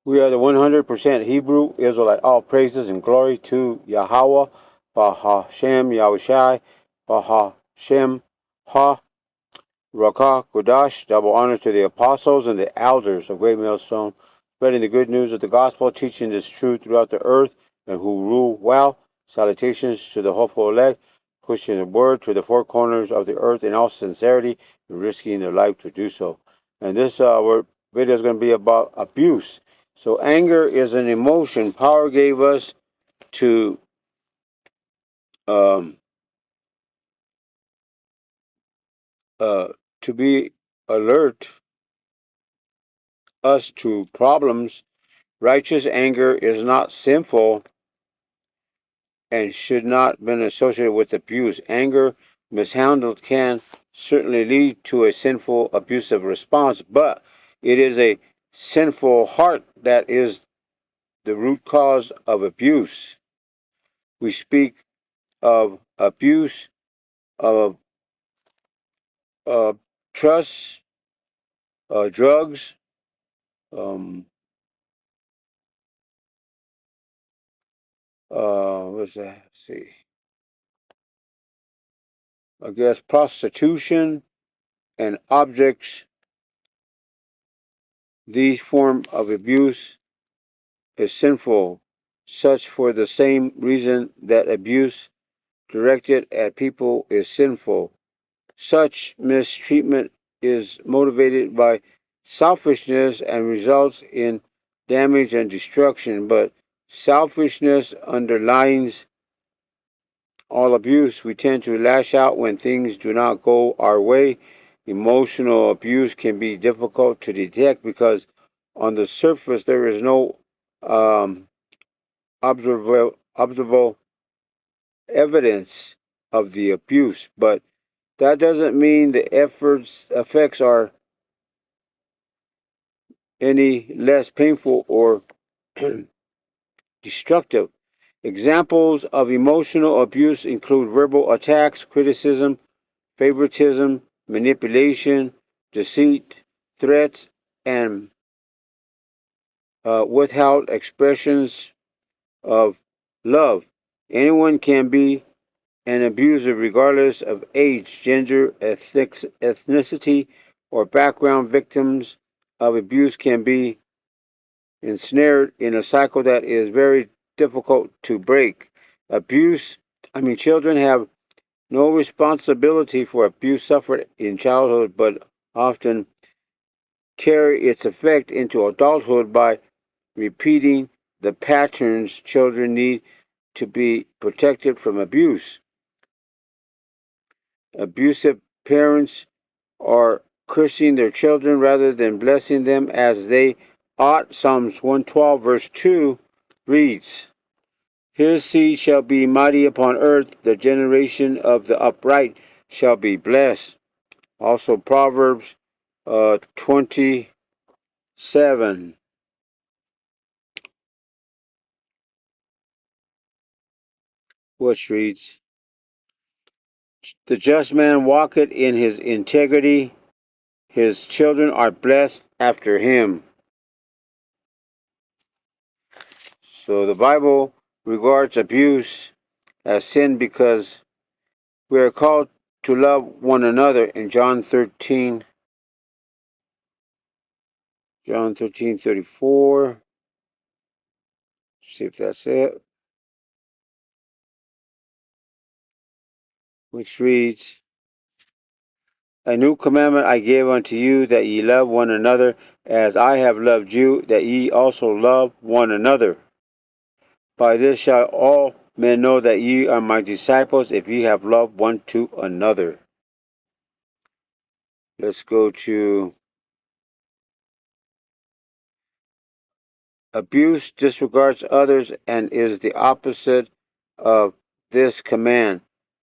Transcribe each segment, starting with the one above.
We are the 100% Hebrew Israelite. All praises and glory to Yahawah, Bahashem, YAHAWAHSHI, Bahashem, Ha, Rakah, Kodash. Double honor to the apostles and the elders of Great Millstone, spreading the good news of the gospel, teaching this truth throughout the earth, and who rule well. Salutations to the hopeful elect, pushing the word to the four corners of the earth in all sincerity, and risking their life to do so. And this video is going to be about abuse. So anger is an emotion power gave us to um, uh, to be alert us to problems. Righteous anger is not sinful and should not be associated with abuse. Anger mishandled can certainly lead to a sinful abusive response, but it is a sinful heart that is the root cause of abuse. We speak of abuse of uh, trust, drugs, um, what's that? Let's see. I guess prostitution and objects. These form of abuse is sinful, such for the same reason that abuse directed at people is sinful. Such mistreatment is motivated by selfishness and results in damage and destruction, but selfishness underlines all abuse. We tend to lash out when things do not go our way. Emotional abuse can be difficult to detect because on the surface there is no um, observable evidence of the abuse, but that doesn't mean the effects are any less painful or destructive. Examples of emotional abuse include verbal attacks, criticism, favoritism, manipulation, deceit, threats, and withheld expressions of love. Anyone can be an abuser regardless of age, gender, ethnicity, or background. Victims of abuse can be ensnared in a cycle that is very difficult to break. Abuse, children have no responsibility for abuse suffered in childhood, but often carry its effect into adulthood by repeating the patterns. Children need to be protected from abuse. Abusive parents are cursing their children rather than blessing them as they ought. Psalms 112 verse 2 reads, His seed shall be mighty upon earth, the generation of the upright shall be blessed. Also Proverbs 27, which reads, The just man walketh in his integrity, his children are blessed after him. So the Bible regards abuse as sin because we are called to love one another in John 13:34. See if that's it. Which reads, A new commandment I give unto you, that ye love one another, as I have loved you, that ye also love one another. By this shall all men know that ye are my disciples, if ye have love one to another. Let's go to abuse disregards others and is the opposite of this command.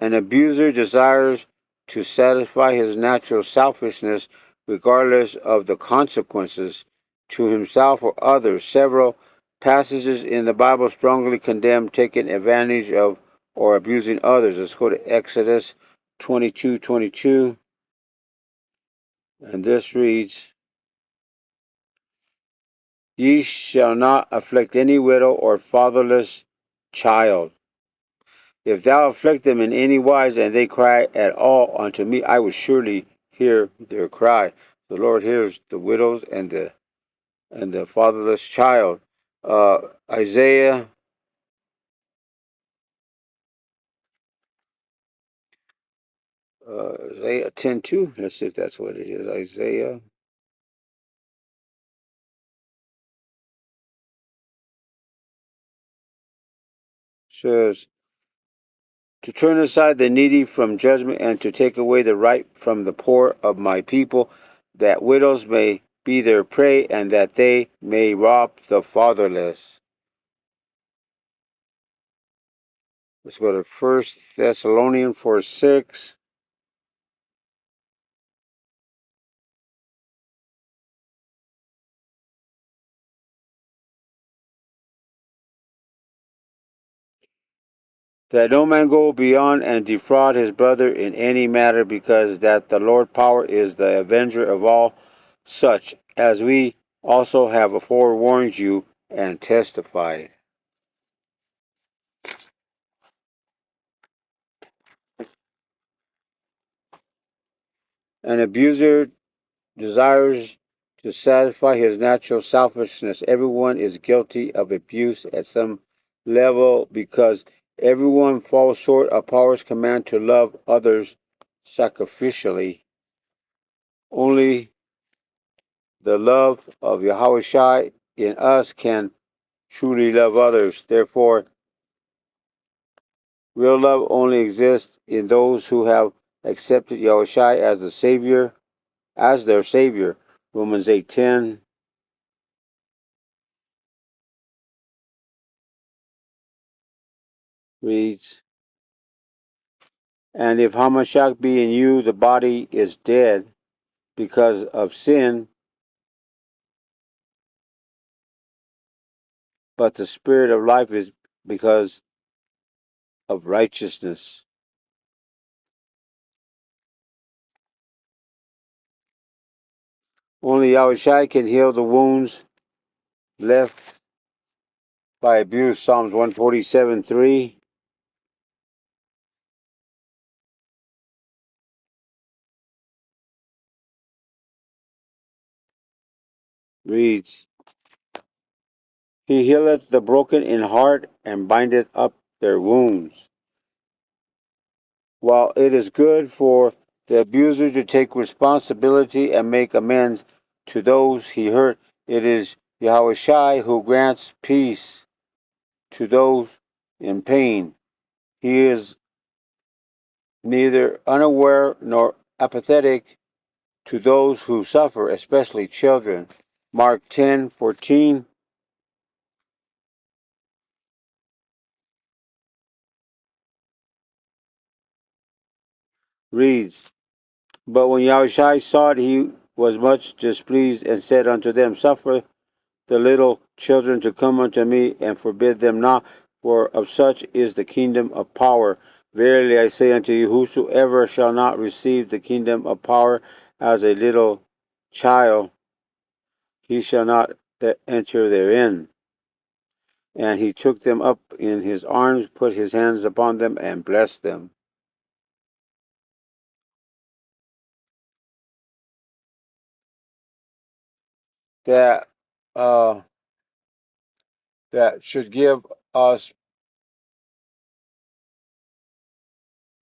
An abuser desires to satisfy his natural selfishness regardless of the consequences to himself or others. Several passages in the Bible strongly condemn taking advantage of or abusing others. Let's go to Exodus 22:22, and this reads, Ye shall not afflict any widow or fatherless child. If thou afflict them in any wise, and they cry at all unto me, I will surely hear their cry. The Lord hears the widows and the fatherless child. Isaiah, Isaiah 10:2. Let's see if that's what it is. Isaiah says, to turn aside the needy from judgment, and to take away the right from the poor of my people, that widows may be their prey, and that they may rob the fatherless. Let's go to 1 Thessalonians 4:6. That no man go beyond and defraud his brother in any matter, because that the Lord power is the avenger of all such, as we also have forewarned you and testified. An abuser desires to satisfy his natural selfishness. Everyone is guilty of abuse at some level, because everyone falls short of power's command to love others sacrificially. Only the love of YAHAWAHSHI in us can truly love others. Therefore, real love only exists in those who have accepted YAHWAHSHI as the Savior, as their Savior. Romans 8:10 reads, and if Hamashiach be in you, the body is dead because of sin, but the spirit of life is because of righteousness. Only Yahushua can heal the wounds left by abuse. Psalms 147:3 reads, he healeth the broken in heart and bindeth up their wounds. While it is good for the abuser to take responsibility and make amends to those he hurt, it is Yahushua who grants peace to those in pain. He is neither unaware nor apathetic to those who suffer, especially children. Mark 10:14 reads, but when Yahushua saw it, he was much displeased, and said unto them, suffer the little children to come unto me, and forbid them not, for of such is the kingdom of power. Verily I say unto you, whosoever shall not receive the kingdom of power as a little child, he shall not enter therein. And he took them up in his arms, put his hands upon them, and blessed them. That uh, that should us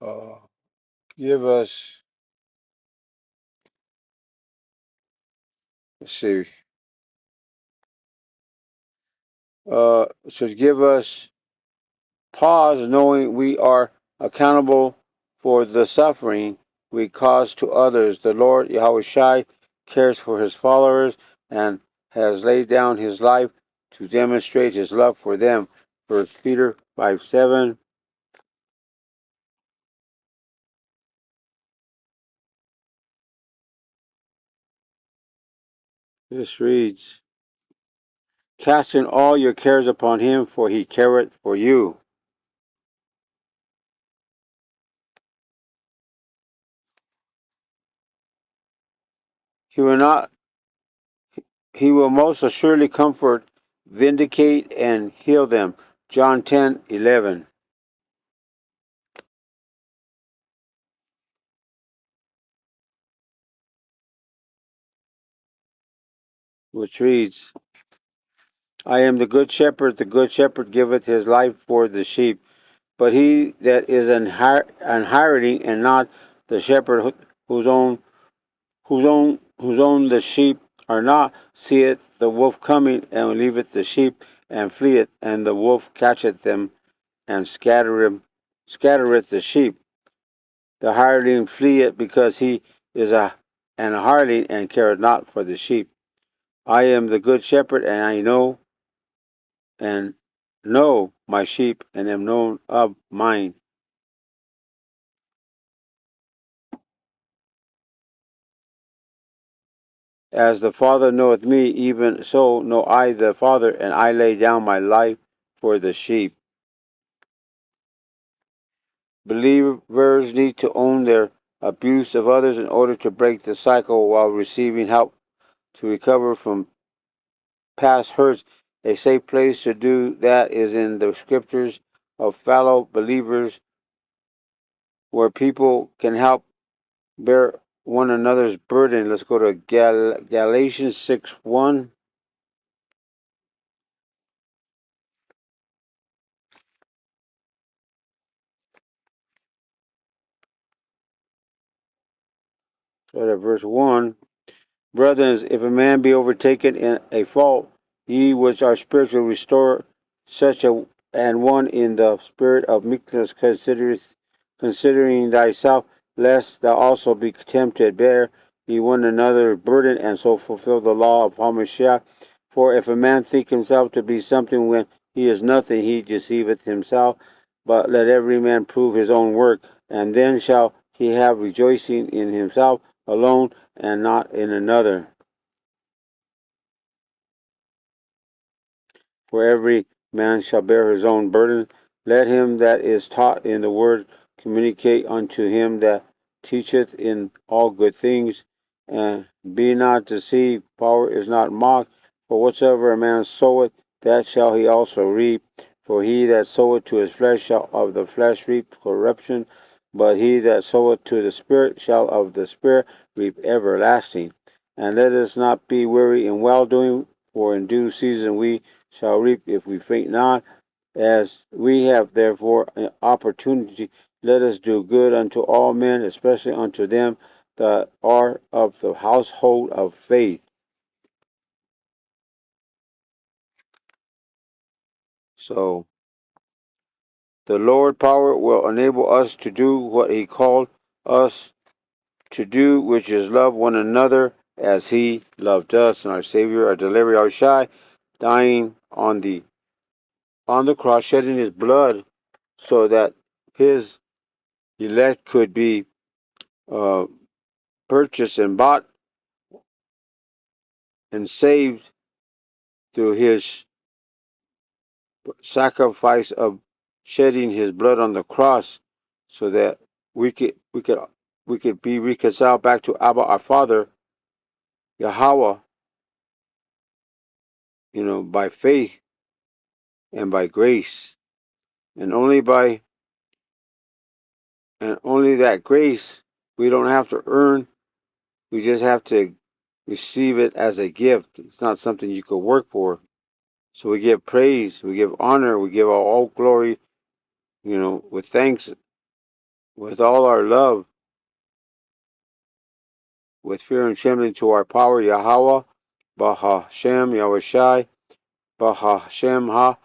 uh, give us let's see should give us pause, knowing we are accountable for the suffering we cause to others. The Lord Yahushua cares for his followers and has laid down his life to demonstrate his love for them. 1 Peter 5:7. This reads, casting all your cares upon him, for he careth for you. He will not He will most assuredly comfort, vindicate, and heal them. John 10:11, which reads, I am the good shepherd giveth his life for the sheep. But he that is an hireling and not the shepherd whose own whose own the sheep are not, seeth the wolf coming, and leaveth the sheep, and fleeth, and the wolf catcheth them, and scattereth the sheep. The hireling fleeth because he is an hireling, and careth not for the sheep. I am the good shepherd, and I and know my sheep, and am known of mine. As the Father knoweth me, even so know I the Father, and I lay down my life for the sheep. Believers need to own their abuse of others in order to break the cycle while receiving help to recover from past hurts. A safe place to do that is in the scriptures of fellow believers where people can help bear one another's burden. Let's go to Galatians 6:1. Start at verse 1. Brethren, if a man be overtaken in a fault, ye which are spiritual, restore such an one in the spirit of meekness, considering thyself, lest thou also be tempted. Bear ye one another burden, and so fulfill the law of Hamashiach. For if a man think himself to be something when he is nothing, he deceiveth himself. But let every man prove his own work, and then shall he have rejoicing in himself alone, and not in another. For every man shall bear his own burden. Let him that is taught in the word communicate unto him that teacheth in all good things. And be not deceived, power is not mocked. For whatsoever a man soweth, that shall he also reap. For he that soweth to his flesh shall of the flesh reap corruption, but he that soweth to the Spirit shall of the Spirit reap everlasting. And let us not be weary in well doing, for in due season we shall reap if we faint not. As we have therefore an opportunity, let us do good unto all men, especially unto them that are of the household of faith. So the Lord power will enable us to do what he called us to do, which is love one another as he loved us. And our Savior, our deliverer, YAHAWAHSHI, dying on the cross, shedding his blood so that his elect could be uh, purchased and bought and saved through his sacrifice of shedding his blood on the cross, so that we could we could we could be reconciled back to Abba our Father, Yahweh, by faith and by grace, and only that grace. We don't have to earn. We just have to receive it as a gift. It's not something you could work for. So we give praise, we give honor, we give all glory, with thanks, with all our love, with fear and trembling to our power, Yahweh, Bahashem, YAHAWAHSHI, Bahashem Ha,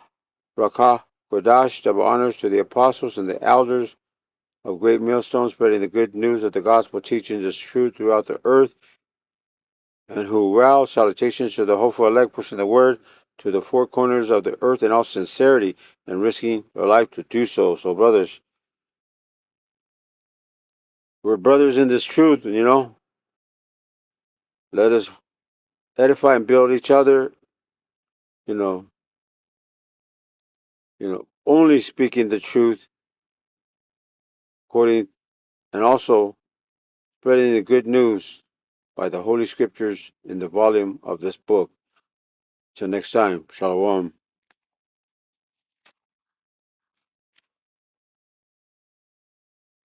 Rakah, Kodash, double honors to the apostles and the elders of Great Millstone, spreading the good news of the gospel, teaching this truth throughout the earth, and who well, salutations to the hopeful elect, pushing the word to the four corners of the earth in all sincerity, and risking their life to do so. So, brothers, we're brothers in this truth. Let us edify and build each other, you know, only speaking the truth according, and also spreading the good news by the Holy Scriptures in the volume of this book. Till next time, Shalom.